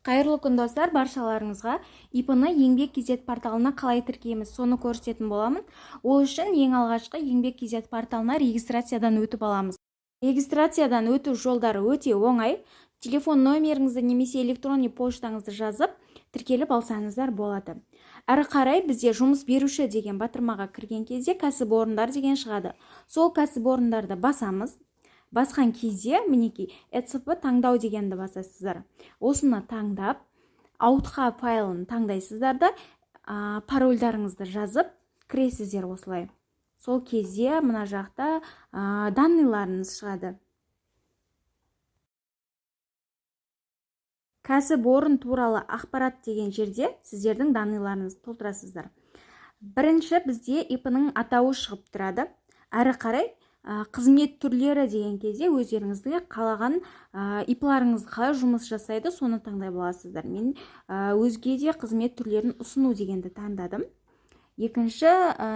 Қайырлы күн достар, баршаларыңызға ИП-ны еңбек KZ порталына қалай тіркейміз, соны көрсететін боламын. Ол үшін ең алғашқы еңбек KZ порталына регистрациядан өтіп аламыз. Регистрациядан өту жолдары өте оңай. Телефон номеріңізді немесе электронный поштаңызды жазып, тіркеліп алсаңыздар болады. Әрі қарай бізде жұмыс беруші деген батырмаға кірген кезде кәсіпорындар деген шығады. Сол кәсіпорындарды басамыз. Басқан кезде мінекей ЭЦП таңдау дегенді басасыздар. Осыны таңдап, аутқа файлын таңдайсыздар да, парольдарыңызды жазып кіресіздер осылай. Сол кезде мына жақта данныйларыңыз шығады. Кәсіпорын туралы ақпарат деген жерде сіздердің данныйларыңызды толтырасыздар. Бірінші бізде ИП-ның атауы шығып тұрады. Әрі қарай қызмет түрлері деген кезде өздеріңізге қалаған ИП-ларыңыз қалай жұмыс жасайды, соны таңдай боласыздар. Мен өзге де қызмет түрлерін ұсыну дегенді таңдадым. Екінші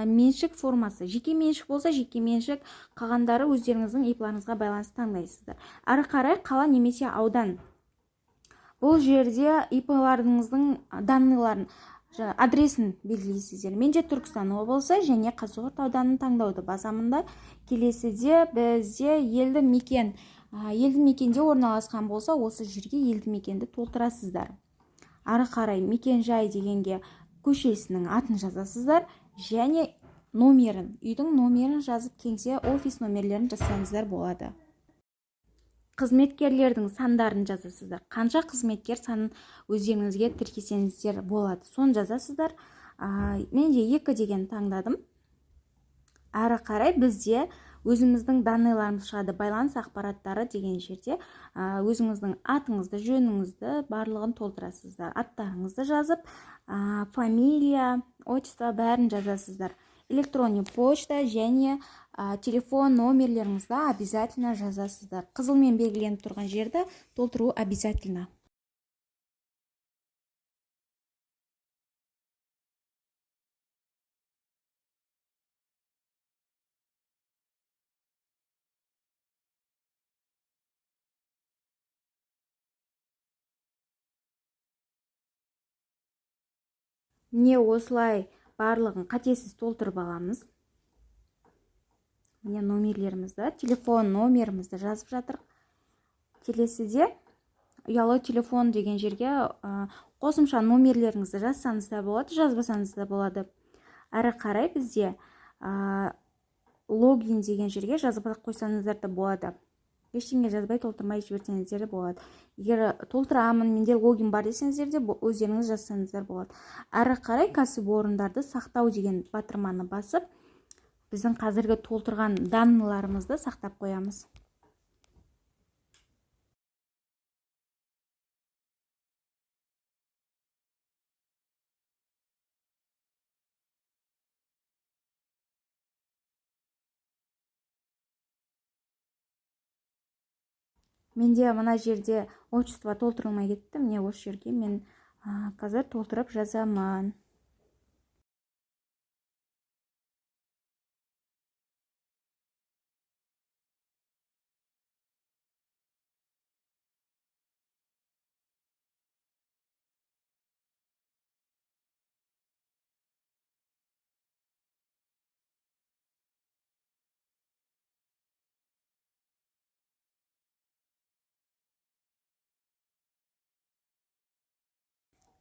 меншік формасы. Жеке меншік болса, жеке меншік, қалғандары өздеріңіздің ИП-ларыңызға байланысты таңдайсыздар. Әрі қарай қала немесе аудан. Бұл жерде ИП-ларыңыздың данныйларын, адресін белгілейсіздер. Менде Түркістан облысы және Қазығұрт ауданын таңдауды басамында. Келесіде бізде елді мекенде орналасқан болса, осы жерге елді мекенді толтырасыздар. Ары қарай мекен жай дегенге көшесінің атын жазасыздар және номерін, үйдің номерін жазып, кеңсе офис номерлерін жазсаңыздар болады. Қызметкерлердің сандарын жазасыздар. Қанша қызметкер санын өздеріңізге тіркесеңіздер болады. Соны жазасыздар. Менде 2 деген таңдадым. Әрі қарай бізде өзіміздің данныйларымыз шығады. Байланыс ақпараттары деген жерде өзіңіздің атыңызды, жөніңізді барлығын толтырасыздар. Аттарыңызды жазып, фамилия, отчество бәрін жазасыздар. Электронный почта және телефон номерлеріңізді обязательно жазасыздар. Қызылмен белгіленіп тұрған жерді толтыру обязательно. Міне осылай барлығын қатесіз толтырып аламыз. Міне номерлерімізді, телефон номерімізді жазып жатыр. Келесіде ұялы телефон деген жерге қосымша номерлеріңізді жазсаңыз да болады, жазбасаңыз да болады. Әрі қарай бізде логин деген жерге жазып қойсаңыздар да болады. Ештеңе жазбай толтырмай жіберсеңіздер де болады. Егер толтырамын, менде логин бар десеңіздер де өздеріңіз жазсаңыздар болады. Әрі қарай кәсіпорындарды сақтау деген батырманы басып, біздің қазіргі толтырған данныйларымызды сақтап қоямыз. Менде мына жерде отчество толтырылмай кетті. Міне осы жерге мен қазір толтырып жазамын.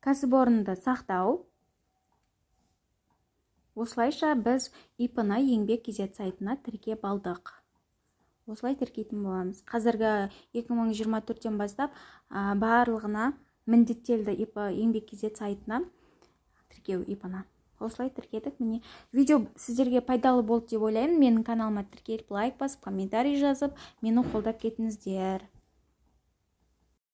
Кәсіпорынды сақтау. Осылайша біз ИП-ны еңбек KZ сайтына тіркеп алдық. Осылай тіркейтін боламыз. Қазіргі 2024-тен бастап барлығына міндеттелді еңбек KZ сайтына тіркеу ИП-ны. Осылай тіркедік. Міне видео сіздерге пайдалы болды деп ойлаймын. Менің каналыма тіркеліп, лайк басып, комментарий жазып, мені қолдап кетіңіздер.